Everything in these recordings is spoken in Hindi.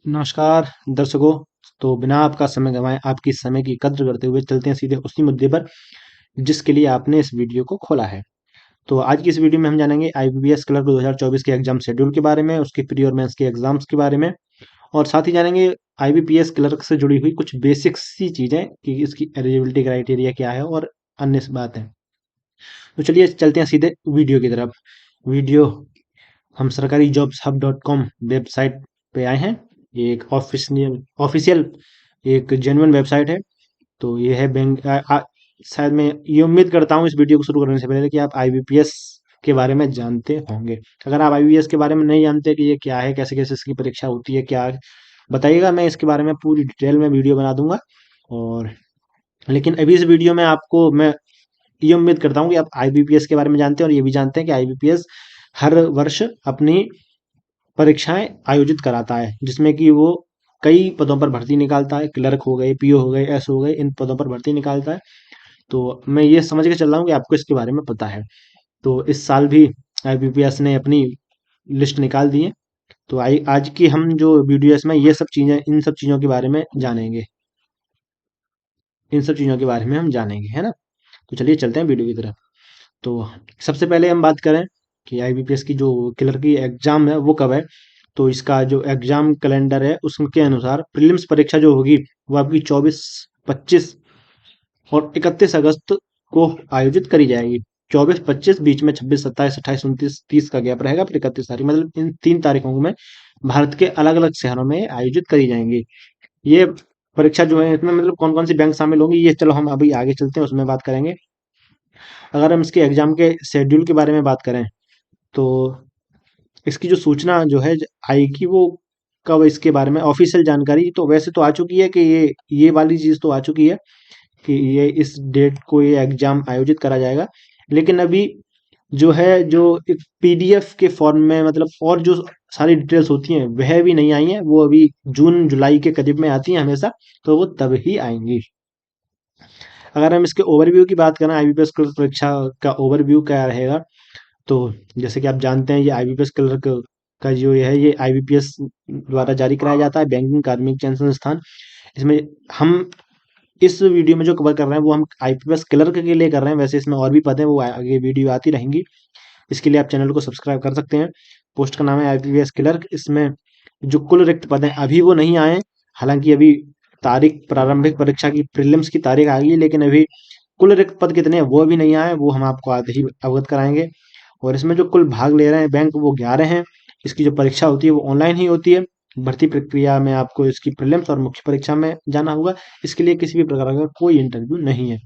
नमस्कार दर्शकों। तो बिना आपका समय गंवाए आपकी समय की कद्र करते हुए चलते हैं सीधे उसी मुद्दे पर जिसके लिए आपने इस वीडियो को खोला है। तो आज की इस वीडियो में हम जानेंगे आईबीपीएस क्लर्क 2024 के एग्जाम शेड्यूल के बारे में, उसके प्री और मेंस के एग्जाम्स के बारे में, और साथ ही जानेंगे आईबीपीएस क्लर्क से जुड़ी हुई कुछ बेसिक सी चीज़ें कि इसकी एलिजिबिलिटी क्राइटेरिया क्या है और अन्य बातें। तो चलिए चलते हैं सीधे वीडियो की तरफ। वीडियो हम सरकारी जॉब्स हब .com वेबसाइट पे आए हैं। ये एक ऑफिशियल एक जेन्युइन वेबसाइट है। तो ये है शायद मैं ये उम्मीद करता हूँ इस वीडियो को शुरू करने से पहले कि आप आईबीपीएस के बारे में जानते होंगे। अगर आप आईबीपीएस के बारे में नहीं जानते कि ये क्या है, कैसे कैसे इसकी परीक्षा होती है, क्या बताइएगा, मैं इसके बारे में पूरी डिटेल में वीडियो बना दूंगा। और लेकिन अभी इस वीडियो में आपको मैं ये उम्मीद करता हूँ कि आप आईबीपीएस के बारे में जानते हैं और ये भी जानते हैं कि आईबीपीएस हर वर्ष अपनी परीक्षाएं आयोजित कराता है, जिसमें कि वो कई पदों पर भर्ती निकालता है। क्लर्क हो गए, पीओ हो गए, एस हो गए, इन पदों पर भर्ती निकालता है। तो मैं ये समझ के चल रहा हूँ कि आपको इसके बारे में पता है। तो इस साल भी आईबीपीएस ने अपनी लिस्ट निकाल दी है। तो आज की हम जो वीडियो है इसमें ये सब चीजें, इन सब चीजों के बारे में जानेंगे। इन सब चीजों के बारे में हम जानेंगे, है ना। तो चलिए चलते हैं वीडियो की तरफ। तो सबसे पहले हम बात करें कि आईबीपीएस की जो क्लर्क की एग्जाम है वो कब है। तो इसका जो एग्जाम कैलेंडर है उसके अनुसार प्रीलिम्स परीक्षा जो होगी वो आपकी 24, 25 और 31 अगस्त को आयोजित करी जाएगी। 24, 25 बीच में 26, 27, 28, 29, 30 का गैप रहेगा, फिर 31 तारीख, मतलब इन 3 तारीखों में भारत के अलग अलग शहरों में आयोजित करी जाएंगी। ये परीक्षा जो है इसमें मतलब कौन कौन सी बैंक शामिल होंगी ये चलो हम अभी आगे चलते हैं उसमें बात करेंगे। अगर हम इसके एग्जाम के शेड्यूल के बारे में बात करें तो इसकी जो सूचना जो है आएगी वो कब, इसके बारे में ऑफिशियल जानकारी तो वैसे तो आ चुकी है कि ये वाली चीज़ तो आ चुकी है कि ये इस डेट को ये एग्जाम आयोजित करा जाएगा। लेकिन अभी जो है, जो एक पीडीएफ के फॉर्म में, मतलब और जो सारी डिटेल्स होती हैं वह भी नहीं आई हैं। वो अभी जून जुलाई के करीब में आती हैं हमेशा, तो वो तब ही आएंगी। अगर हम इसके ओवरव्यू की बात करें, आईबीपीएस परीक्षा का ओवरव्यू क्या रहेगा, तो जैसे कि आप जानते हैं ये आईबीपीएस क्लर्क का जो ये है, ये आईबीपीएस द्वारा जारी कराया जाता है, बैंकिंग कार्मिक चयन संस्थान। इसमें हम इस वीडियो में जो कवर कर रहे हैं वो हम आईपीएस क्लर्क के लिए कर रहे हैं। वैसे इसमें और भी पद हैं, वो आगे वीडियो आती रहेंगी। इसके लिए आप चैनल को सब्सक्राइब कर सकते हैं। पोस्ट का नाम है आईपीएस क्लर्क। इसमें जो कुल रिक्त पद हैं अभी वो नहीं आए। हालांकि अभी तारीख, प्रारंभिक परीक्षा की प्रीलिम्स की तारीख आ गई है, लेकिन अभी कुल रिक्त पद कितने हैं वो भी नहीं आए, वो हम आपको आगे ही अवगत कराएंगे। और इसमें जो कुल भाग ले रहे हैं बैंक वो 11 हैं। इसकी जो परीक्षा होती है वो ऑनलाइन ही होती है। भर्ती प्रक्रिया में आपको इसकी प्रीलिम्स और मुख्य परीक्षा में जाना होगा। इसके लिए किसी भी प्रकार का कोई इंटरव्यू नहीं है।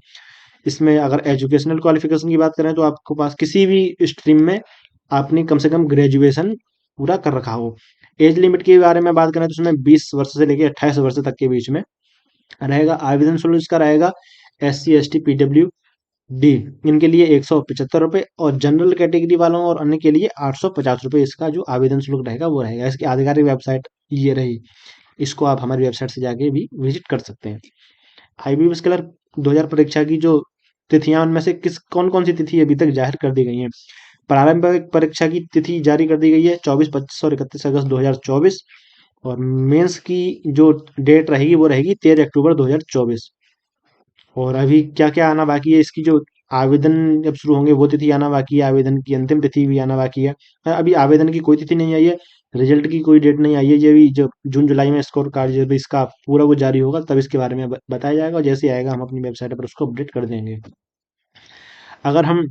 इसमें अगर एजुकेशनल क्वालिफिकेशन की बात करें तो आपके पास किसी भी स्ट्रीम में आपने कम से कम ग्रेजुएशन पूरा कर रखा हो। एज लिमिट के बारे में बात करें तो उसमें 20 वर्ष से लेकर 28 वर्ष तक के बीच में रहेगा। आवेदन शुल्क इसका रहेगा SC ST PWD इनके लिए 175 रुपये, और जनरल कैटेगरी वालों और अन्य के लिए 850 रुपये इसका जो आवेदन शुल्क रहेगा वो रहेगा। इसकी आधिकारिक वेबसाइट ये रही। इसको आप हमारी वेबसाइट से जाके भी विजिट कर सकते हैं। आईबीपीएस क्लर्क 2000 परीक्षा की जो तिथियां, उनमें से किस कौन कौन सी तिथि अभी तक जाहिर कर दी गई हैं। प्रारंभिक परीक्षा की तिथि जारी कर दी गई है 24, 25 और 31 अगस्त 2024। और मेंस की जो डेट रहेगी वो रहेगी 13 अक्टूबर 2024। और अभी क्या क्या आना बाकी है, इसकी जो आवेदन जब शुरू होंगे वो तिथि आना बाकी है, आवेदन की अंतिम तिथि भी आना बाकी है। अभी आवेदन की कोई तिथि नहीं आई है, रिजल्ट की कोई डेट नहीं आई है। ये भी जो जून जुलाई में स्कोर कार्ड जब इसका पूरा वो जारी होगा तब इसके बारे में बताया जाएगा, और जैसे आएगा हम अपनी वेबसाइट पर उसको अपडेट कर देंगे। अगर हम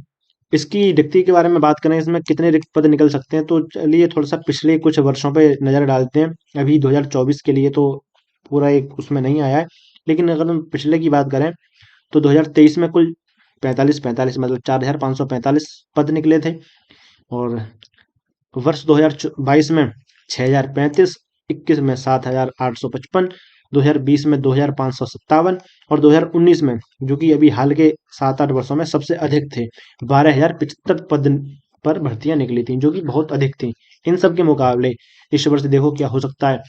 इसकी रिक्ति के बारे में बात करें, इसमें कितने रिक्त पद निकल सकते हैं, तो चलिए थोड़ा सा पिछले कुछ वर्षों पे नज़र डालते हैं। अभी 2024 के लिए तो पूरा एक उसमें नहीं आया है, लेकिन अगर हम पिछले की बात करें तो 2023 में कुल 45 मतलब 4545 पद निकले थे। और वर्ष 2022 में 6035, 21 में 7855, 2020 में 2557, और 2019 में, जो कि अभी हाल के 7-8 वर्षों में सबसे अधिक थे, 12075 पद पर भर्तियां निकली थी, जो कि बहुत अधिक थी। इन सब के मुकाबले इस वर्ष देखो क्या हो सकता है,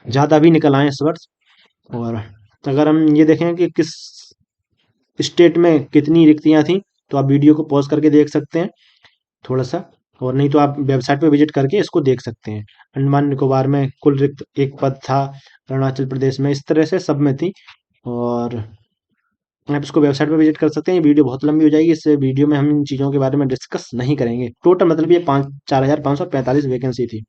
ज्यादा भी निकल आए इस वर्ष। और अगर हम ये देखें कि किस स्टेट में कितनी रिक्तियां थी, तो आप वीडियो को पॉज करके देख सकते हैं थोड़ा सा। और नहीं तो आप वेबसाइट पे विजिट करके इसको देख सकते हैं। अंडमान निकोबार में कुल रिक्त एक पद था, अरुणाचल प्रदेश में, इस तरह से सब में थी। और आप इसको वेबसाइट पे विजिट कर सकते हैं। ये वीडियो बहुत लंबी हो जाएगी, इस वीडियो में हम इन चीज़ों के बारे में डिस्कस नहीं करेंगे। टोटल मतलब ये 4,545 वैकेंसी थी।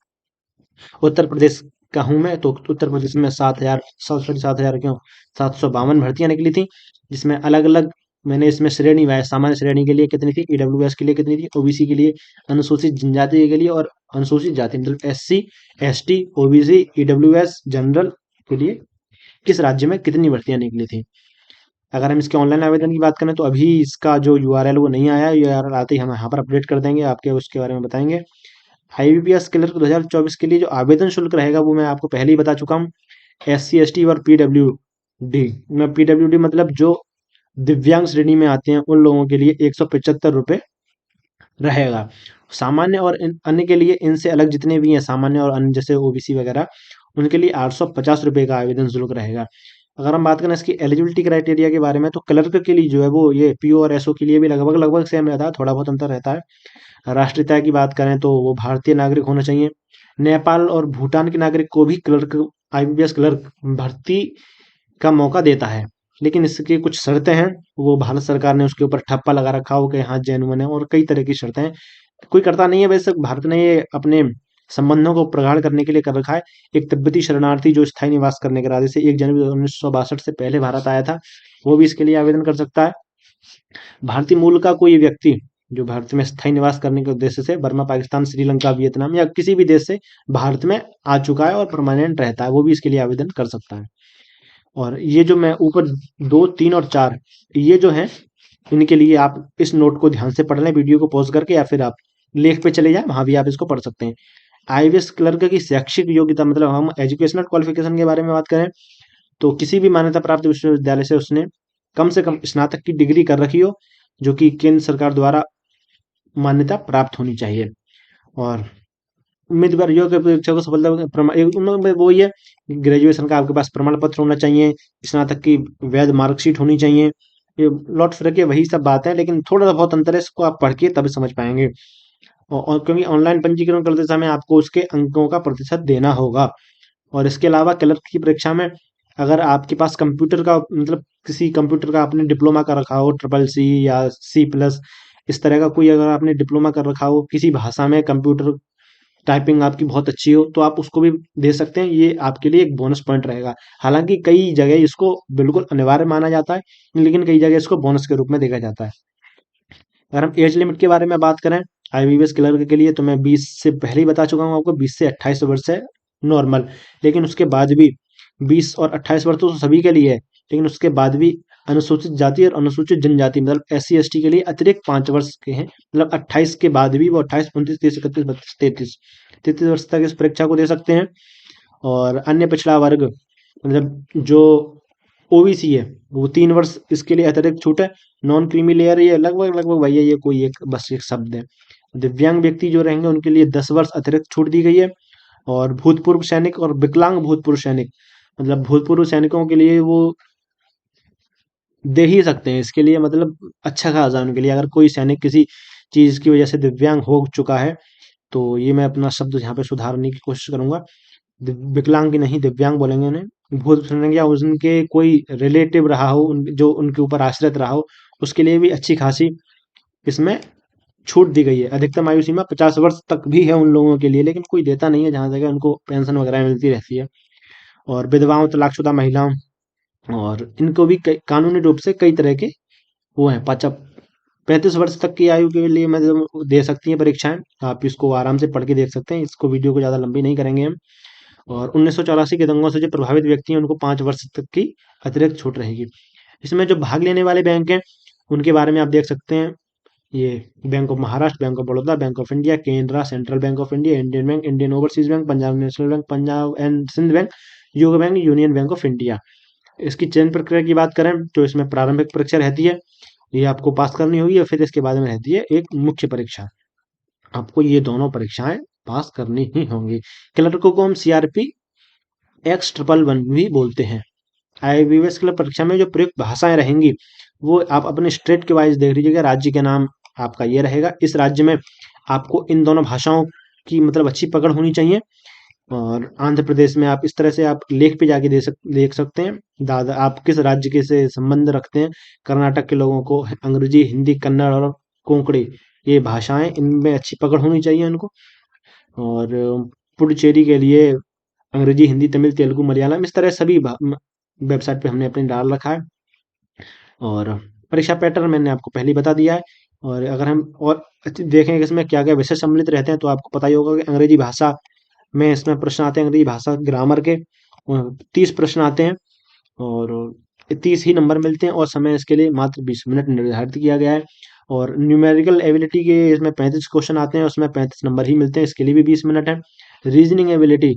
उत्तर प्रदेश का हूँ मैं, तो उत्तर प्रदेश में 7,000 क्यों 752 भर्तियां निकली थी, जिसमें अलग अलग मैंने इसमें श्रेणी वाइज सामान्य श्रेणी के लिए कितनी थी, ईडब्ल्यूएस के लिए कितनी थी, ओबीसी के लिए, अनुसूचित जनजाति के लिए और अनुसूचित जाति मतलब SC, ST, OBC, EWS, general के लिए किस राज्य में कितनी भर्तियां निकली थी। अगर हम इसके ऑनलाइन आवेदन की बात करें तो अभी इसका जो यूआरएल वो नहीं आया, यूआरएल आते ही हम यहाँ पर अपडेट कर देंगे, आपके उसके बारे में बताएंगे। आईबीपीएस क्लर्क 2024 के लिए जो आवेदन शुल्क रहेगा वो मैं आपको पहले ही बता चुका हूँ। एससी, एसटी और पीडब्ल्यूडी में, पीडब्ल्यूडी मतलब जो दिव्यांग श्रेणी में आते हैं उन लोगों के लिए 175 रुपये रहेगा। सामान्य और अन्य के लिए इनसे अलग जितने भी हैं सामान्य और अन्य जैसे ओबीसी वगैरह, उनके लिए 850 रुपये का आवेदन शुल्क रहेगा। अगर हम बात करें इसकी एलिजिबिलिटी क्राइटेरिया के बारे में तो क्लर्क के लिए जो है वो ये पीओ और एसओ के लिए भी लगभग लगभग सेम रहता है, थोड़ा बहुत अंतर रहता है। राष्ट्रीयता की बात करें तो वो भारतीय नागरिक होना चाहिए। नेपाल और भूटान के नागरिक को भी क्लर्क, आईबीपीएस क्लर्क भर्ती का मौका देता है, लेकिन इसकी कुछ शर्तें हैं, वो भारत सरकार ने उसके ऊपर ठप्पा लगा रखा हो कि हाँ जेन्युइन है, और कई तरह की शर्तें हैं। कोई करता नहीं है वैसे, भारत ने ये अपने संबंधों को प्रगाढ़ करने के लिए कर रखा है। एक तिब्बती शरणार्थी जो स्थायी निवास करने के इरादे से 1 जनवरी 1962 से पहले भारत आया था, वो भी इसके लिए आवेदन कर सकता है। भारतीय मूल का कोई व्यक्ति जो भारत में स्थायी निवास करने के उद्देश्य से बर्मा, पाकिस्तान, श्रीलंका, वियतनाम या किसी भी देश से भारत में आ चुका है और परमानेंट रहता है, वो भी इसके लिए आवेदन कर सकता है। और ये जो मैं ऊपर 2, 3 और 4 ये जो हैं, इनके लिए आप इस नोट को ध्यान से पढ़ लें वीडियो को पॉज करके, या फिर आप लेख पे चले जाएं, वहां भी आप इसको पढ़ सकते हैं। आईबीएस क्लर्क की शैक्षिक योग्यता मतलब हम एजुकेशनल क्वालिफिकेशन के बारे में बात करें तो किसी भी मान्यता प्राप्त विश्वविद्यालय से उसने कम से कम स्नातक की डिग्री कर रखी हो, जो कि केंद्र सरकार द्वारा मान्यता प्राप्त होनी चाहिए। और उम्मीदवार योग्य परीक्षा को सफलता उनमें वो ही है, ग्रेजुएशन का आपके पास प्रमाण पत्र होना चाहिए, स्नातक की वैध मार्कशीट होनी चाहिए। ये लॉट फर्क है, वही सब बात है, लेकिन थोड़ा सा बहुत अंतर है, इसको आप पढ़ के तब समझ पाएंगे। और क्योंकि ऑनलाइन पंजीकरण करते समय आपको उसके अंकों का प्रतिशत देना होगा। और इसके अलावा क्लर्क की परीक्षा में अगर आपके पास कंप्यूटर का मतलब किसी कंप्यूटर का आपने डिप्लोमा कर रखा हो, ट्रिपल सी या C+, इस तरह का कोई अगर आपने डिप्लोमा कर रखा हो किसी भाषा में, कंप्यूटर टाइपिंग आपकी बहुत अच्छी हो, तो आप उसको भी दे सकते हैं, ये आपके लिए एक बोनस पॉइंट रहेगा। हालांकि कई जगह इसको बिल्कुल अनिवार्य माना जाता है, लेकिन कई जगह इसको बोनस के रूप में देखा जाता है। अगर हम एज लिमिट के बारे में बात करें आईबीपीएस क्लर्क के लिए, तो मैं 20 से पहले ही बता चुका हूँ आपको, 20 से 28 वर्ष है नॉर्मल। लेकिन उसके बाद भी 20 और 28 वर्ष तो सभी के लिए है, लेकिन उसके बाद भी अनुसूचित जाति और अनुसूचित जनजाति मतलब एससी एसटी के लिए अतिरिक्त 5 वर्ष के हैं, मतलब 28 के बाद भी वो 28, 29, 30, 31, 32, 33 वर्ष तक इस परीक्षा को दे सकते हैं। और अन्य पिछड़ा वर्ग मतलब जो ओबीसी है वो 3 वर्ष इसके लिए अतिरिक्त छूट है। नॉन क्रीमी लेयर ये लगभग लगभग भैया ये कोई एक बस एक शब्द है। दिव्यांग व्यक्ति जो रहेंगे उनके लिए 10 वर्ष अतिरिक्त छूट दी गई है। और भूतपूर्व सैनिक और विकलांग भूतपूर्व सैनिक मतलब भूतपूर्व सैनिकों के लिए वो दे ही सकते हैं, इसके लिए मतलब अच्छा खासा उनके लिए, अगर कोई सैनिक किसी चीज की वजह से दिव्यांग हो चुका है तो ये मैं अपना शब्द यहाँ पे सुधारने की कोशिश करूंगा, विकलांग की नहीं दिव्यांग बोलेंगे उन्हें। भूत सैनिक या उनके कोई रिलेटिव रहा हो जो उनके ऊपर आश्रित रहा हो, उसके लिए भी अच्छी खासी इसमें छूट दी गई है। अधिकतम आयु सीमा 50 वर्ष तक भी है उन लोगों के लिए, लेकिन कोई देता नहीं है, जहाँ जगह उनको पेंशन वगैरह मिलती रहती है। और विधवाओं, तलाकशुदा महिलाओं, और इनको भी कानूनी रूप से कई तरह के वो हैं। 35 वर्ष तक की आयु के लिए मतलब दे सकती हैं परीक्षाएं, आप इसको आराम से पढ़ के देख सकते हैं, इसको वीडियो को ज़्यादा लंबी नहीं करेंगे हम। और 1984 के दंगों से जो प्रभावित व्यक्ति हैं उनको 5 वर्ष तक की अतिरिक्त छूट रहेगी। इसमें जो भाग लेने वाले बैंक हैं उनके बारे में आप देख सकते हैं, ये bank of Maharashtra, bank of Baroda, bank of India, Canara, central bank of India, Indian bank, Indian overseas bank, Punjab national bank, Punjab and Sindh bank, UCO bank, union bank of India. इसकी चयन प्रक्रिया की बात करें तो इसमें प्रारंभिक परीक्षा रहती है, ये आपको पास करनी होगी, और फिर इसके बाद में रहती है एक मुख्य परीक्षा, आपको ये दोनों परीक्षाएं पास करनी ही होंगी। क्लर्कों को हम CRP X111 भी बोलते हैं। आईबीपीएस क्लर्क परीक्षा में जो प्रयुक्त भाषाएं रहेंगी वो आप अपने स्टेट के वाइज देख लीजिएगा, राज्य के नाम आपका ये रहेगा, इस राज्य में आपको इन दोनों भाषाओं की मतलब अच्छी पकड़ होनी चाहिए। और आंध्र प्रदेश में आप इस तरह से आप लेख पे जाके देख सकते हैं दादा आप किस राज्य के से संबंध रखते हैं। कर्नाटक के लोगों को अंग्रेजी, हिंदी, कन्नड़ और कोंकणी ये भाषाएं इनमें अच्छी पकड़ होनी चाहिए उनको। और पुडुचेरी के लिए अंग्रेजी, हिंदी, तमिल, तेलुगु, मलयालम इस तरह सभी वेबसाइट पे हमने अपने डाल रखा है। और परीक्षा पैटर्न मैंने आपको पहले ही बता दिया है। और अगर हम और देखें कि इसमें क्या क्या विषय सम्मिलित रहते हैं तो आपको पता ही होगा कि अंग्रेजी भाषा में इसमें प्रश्न आते हैं, अंग्रेजी भाषा ग्रामर के 30 प्रश्न आते हैं और 30 ही नंबर मिलते हैं और समय इसके लिए मात्र 20 मिनट निर्धारित किया गया है। और न्यूमेरिकल एबिलिटी के इसमें 35 क्वेश्चन आते हैं, उसमें 35 नंबर ही मिलते हैं, इसके लिए भी 20 मिनट है। रीजनिंग एबिलिटी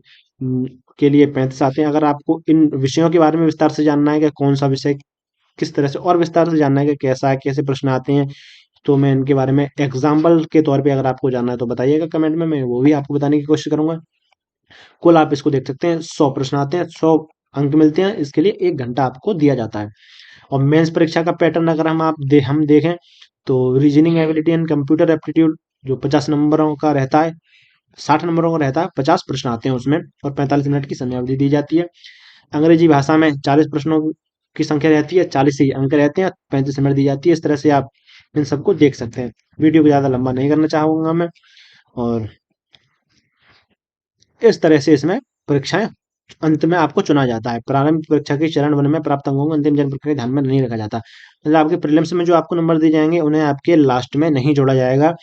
के लिए 35 आते हैं। अगर आपको इन विषयों के बारे में विस्तार से जानना है कि कौन सा विषय किस तरह से और विस्तार से जानना है कि कैसा है, कैसे प्रश्न आते हैं, तो मैं इनके बारे में एग्जाम्पल के तौर पे अगर आपको जानना है तो बताइएगा कमेंट में, मैं वो भी आपको बताने की कोशिश करूंगा। कुल आप इसको देख सकते हैं 100 प्रश्न आते हैं, 100 अंक मिलते हैं, इसके लिए 1 घंटा आपको दिया जाता है। और मेंस परीक्षा का पैटर्न अगर हम देखें तो reasoning ability and computer aptitude जो 50 नंबरों का रहता है, 60 नंबरों का रहता है, 50 प्रश्न आते हैं उसमें और 45 मिनट की समयावधि दी जाती है। अंग्रेजी भाषा में 40 प्रश्नों की संख्या रहती है, 40 ही अंक रहते हैं, 35 मिनट दी जाती है। इस तरह से आप इन सबको देख सकते हैं। वीडियो को ज़्यादा लंबा नहीं करना चाहूंगा मैं। और इस तरह से इसमें परीक्षाएं अंत में आपको चुना जाता है। प्रारंभिक परीक्षा के चरण 1 में प्राप्त अंकों को अंतिम चरण परीक्षा के ध्यान में नहीं रखा जाता। मतलब आपके प्रीलिम्स में जो आपको नंबर दिए जाएंगे उन्हें आपके लास्ट में नहीं जोड़ा जाएगा।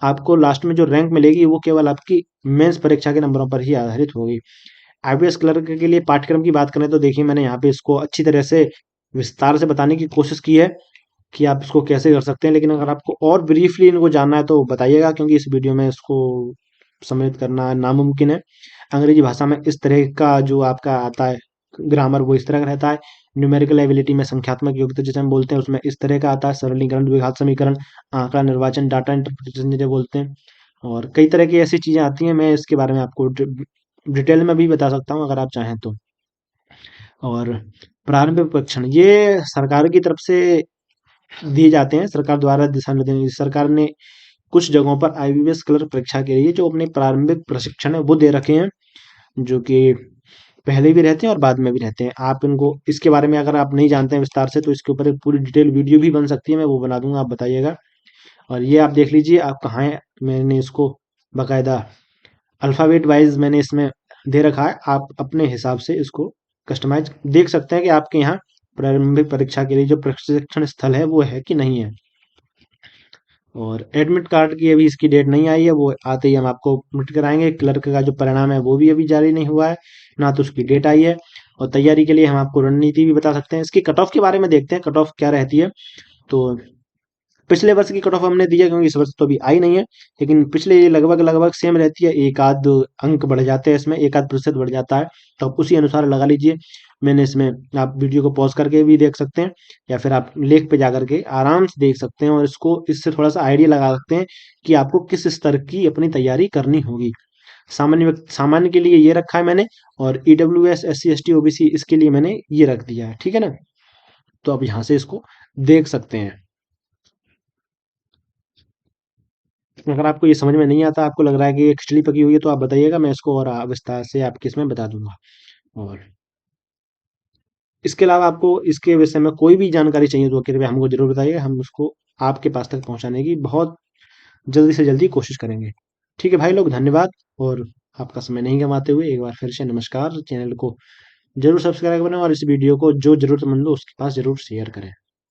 आपको लास्ट में जो रैंक मिलेगी वो केवल आपकी मेंस परीक्षा के नंबरों पर ही आधारित होगी। आईपीएस क्लर्क के लिए पाठ्यक्रम की बात करें तो देखिए मैंने यहाँ पे इसको अच्छी तरह से विस्तार से बताने की कोशिश की है कि आप इसको कैसे कर सकते हैं। लेकिन अगर आपको और ब्रीफली इनको जानना है तो बताइएगा, क्योंकि इस वीडियो में इसको सम्मिलित करना नामुमकिन है। अंग्रेजी भाषा में इस तरह का जो आपका आता है ग्रामर वो इस तरह का रहता है। न्यूमेरिकल एबिलिटी में संख्यात्मक योग्यता जिसे हम बोलते हैं उसमें इस तरह का आता है। सरलीकरण, द्विघात समीकरण, आंकड़ा निर्वाचन, डाटा इंटरप्रिटेशन जिसे बोलते हैं। और कई तरह की ऐसी चीजें आती हैं, मैं इसके बारे में आपको डिटेल में भी बता सकता हूँ अगर आप चाहें तो। और प्रारंभिक परीक्षण ये सरकार की तरफ से दिए जाते हैं, सरकार द्वारा दिशा निर्देश। सरकार ने कुछ जगहों पर आईबीपीएस क्लर्क परीक्षा के लिए जो अपने प्रारंभिक प्रशिक्षण है वो दे रखे हैं, जो कि पहले भी रहते हैं और बाद में भी रहते हैं। आप इनको इसके बारे में अगर आप नहीं जानते हैं विस्तार से तो इसके ऊपर एक पूरी डिटेल वीडियो भी बन सकती है, मैं वो बना दूंगा, आप बताइएगा। और ये आप देख लीजिए आप कहाँ है, मैंने इसको बाकायदा अल्फ़ाबेट वाइज़ मैंने इसमें दे रखा है। आप अपने हिसाब से इसको कस्टमाइज़ देख सकते हैं कि आपके यहाँ प्रारंभिक परीक्षा के लिए जो प्रशिक्षण स्थल है वो है कि नहीं है। और एडमिट कार्ड की अभी इसकी डेट नहीं आई है, वो आते ही हम आपको एडमिट कराएंगे। क्लर्क का जो परिणाम है वो भी अभी जारी नहीं हुआ है, ना तो उसकी डेट आई है। और तैयारी के लिए हम आपको रणनीति भी बता सकते हैं। इसकी कट ऑफ के बारे में देखते हैं, कट ऑफ क्या रहती है। तो पिछले वर्ष की कट ऑफ हमने दी है क्योंकि इस वर्ष तो अभी आई नहीं है, लेकिन पिछले ये लगभग लगभग सेम रहती है। एक आध अंक बढ़ जाते हैं इसमें, एक आध प्रतिशत बढ़ जाता है, तो आप उसी अनुसार लगा लीजिए। मैंने इसमें आप वीडियो को पॉज करके भी देख सकते हैं या फिर आप लेख पे जा करके आराम से देख सकते हैं और इसको इससे थोड़ा सा आइडिया लगा सकते हैं कि आपको किस स्तर की अपनी तैयारी करनी होगी। सामान्य के लिए ये रखा है मैंने, और ईडब्ल्यूएस, SC ST OBC इसके लिए मैंने ये रख दिया है, ठीक है ना। तो आप यहाँ से इसको देख सकते हैं। अगर आपको ये समझ में नहीं आता, आपको लग रहा है कि ये खिचड़ी पकी हुई है, तो आप बताइएगा, मैं इसको और विस्तार से आपके इसमें बता दूंगा। और इसके अलावा आपको इसके विषय में कोई भी जानकारी चाहिए तो कृपया हमको जरूर बताइएगा, हम उसको आपके पास तक पहुंचाने की बहुत जल्दी से जल्दी कोशिश करेंगे। ठीक है भाई लोग, धन्यवाद। और आपका समय नहीं गंवाते हुए एक बार फिर से नमस्कार। चैनल को जरूर सब्सक्राइब करें और इस वीडियो को जो जरूरतमंद हो उसके पास जरूर शेयर करें।